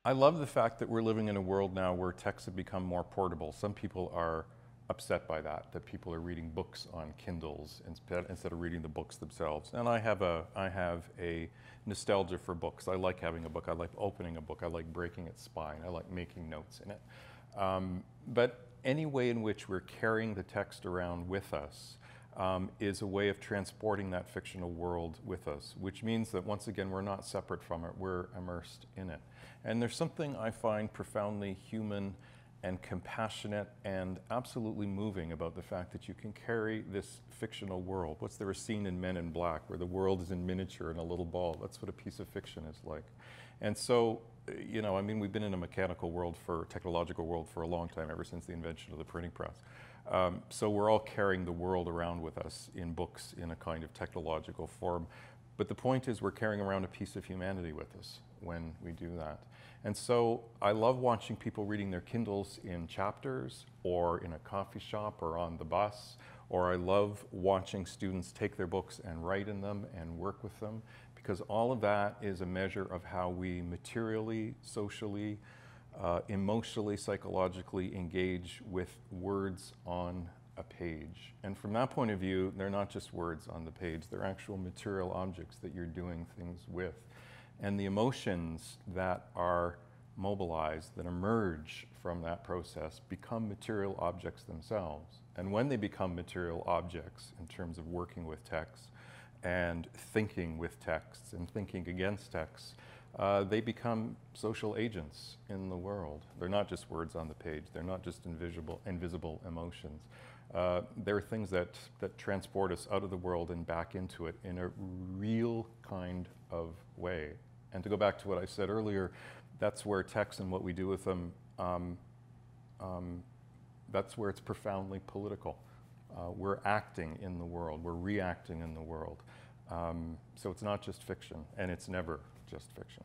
I love the fact that we're living in a world now where texts have become more portable. Some people are upset by that people are reading books on Kindles instead of reading the books themselves. And I have a nostalgia for books. I like having a book. I like opening a book. I like breaking its spine. I like making notes in it. But any way in which we're carrying the text around with us is a way of transporting that fictional world with us, which means that once again, we're not separate from it, we're immersed in it. And there's something I find profoundly human and compassionate and absolutely moving about the fact that you can carry this fictional world. What's there a scene in Men in Black where the world is in miniature in a little ball? That's what a piece of fiction is like. And so, you know, I mean, we've been in a mechanical world technological world for a long time, ever since the invention of the printing press. So we're all carrying the world around with us in books in a kind of technological form. But the point is we're carrying around a piece of humanity with us when we do that. And so I love watching people reading their Kindles in chapters or in a coffee shop or on the bus, or I love watching students take their books and write in them and work with them, because all of that is a measure of how we materially, socially, emotionally, psychologically engage with words on a page. And from that point of view, they're not just words on the page, they're actual material objects that you're doing things with. And the emotions that are mobilized, that emerge from that process, become material objects themselves. And when they become material objects in terms of working with texts and thinking with texts and thinking against texts, they become social agents in the world. They're not just words on the page. They're not just invisible emotions. They're things that transport us out of the world and back into it in a real kind of way. And to go back to what I said earlier, that's where text and what we do with them, that's where it's profoundly political. We're acting in the world. We're reacting in the world. So it's not just fiction, and it's never just fiction.